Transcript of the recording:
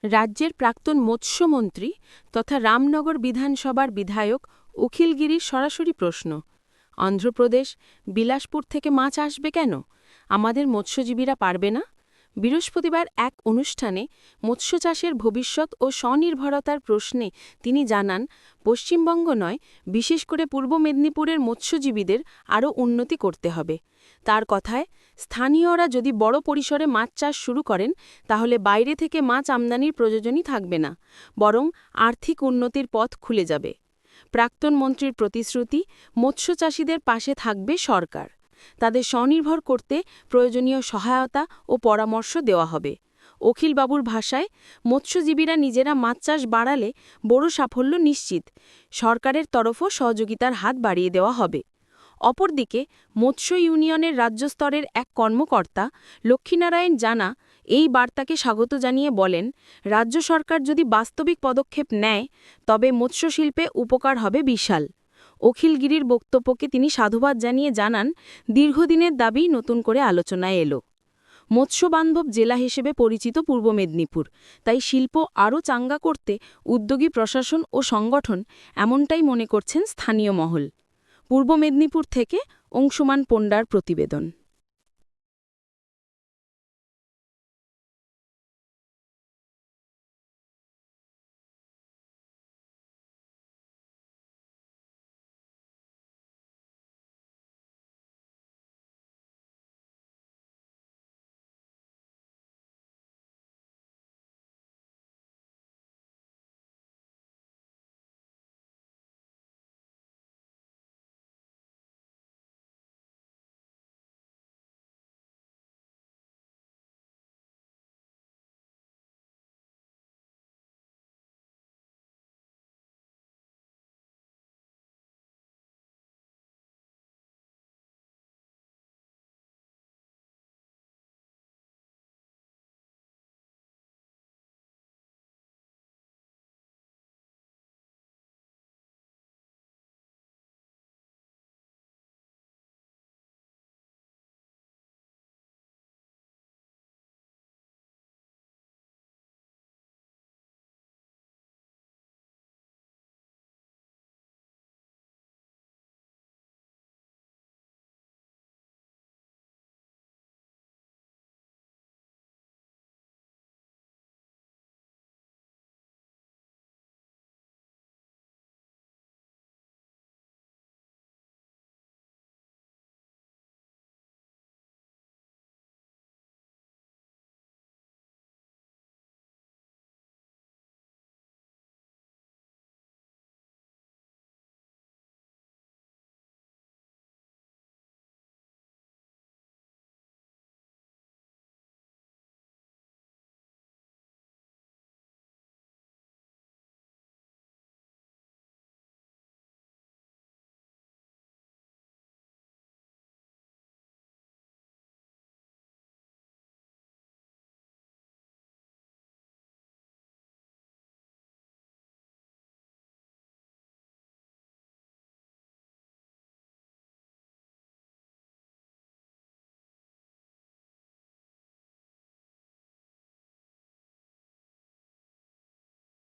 রাজ্যের প্রাক্তন মৎস্যমন্ত্রী তথা রামনগর বিধানসভার বিধায়ক অখিল গিরির সরাসরি প্রশ্ন, অন্ধ্রপ্রদেশ বিলাসপুর থেকে মাছ আসবে কেন? আমাদের মৎস্যজীবীরা পারবে না? বৃহস্পতিবার এক অনুষ্ঠানে মৎস্য চাষের ভবিষ্যৎ ও স্বনির্ভরতার প্রশ্নে তিনি জানান, পশ্চিমবঙ্গ নয়, বিশেষ করে পূর্ব মেদিনীপুরের মৎস্যজীবীদের আরও উন্নতি করতে হবে। তার কথায়, স্থানীয়রা যদি বড় পরিসরে মাছ চাষ শুরু করেন তাহলে বাইরে থেকে মাছ আমদানির প্রয়োজনই থাকবে না, বরং আর্থিক উন্নতির পথ খুলে যাবে। প্রাক্তন মন্ত্রীর প্রতিশ্রুতি, মৎস্যচাষীদের পাশে থাকবে সরকার। তাদের স্বনির্ভর করতে প্রয়োজনীয় সহায়তা ও পরামর্শ দেওয়া হবে। অখিলবাবুর ভাষায়, মৎস্যজীবীরা নিজেরা মাছ চাষ বাড়ালে বড় সাফল্য নিশ্চিত। সরকারের তরফও সহযোগিতার হাত বাড়িয়ে দেওয়া হবে। অপরদিকে মৎস্য ইউনিয়নের রাজ্য স্তরের এক কর্মকর্তা লক্ষ্মীনারায়ণ জানা এই বার্তাকে স্বাগত জানিয়ে বলেন, রাজ্য সরকার যদি বাস্তবিক পদক্ষেপ নেয় তবে মৎস্যশিল্পে উপকার হবে বিশাল। অখিল গিরির বক্তব্যকে তিনি সাধুবাদ জানিয়ে জানান, দীর্ঘদিনের দাবি নতুন করে আলোচনায় এলো। মৎস্যবান্ধব জেলা হিসেবে পরিচিত পূর্ব মেদিনীপুর, তাই শিল্প আরও চাঙ্গা করতে উদ্যোগী প্রশাসন ও সংগঠন এমনটাই মনে করছেন স্থানীয় মহল। পূর্ব মেদিনীপুর থেকে অংশুমান পণ্ডার প্রতিবেদন।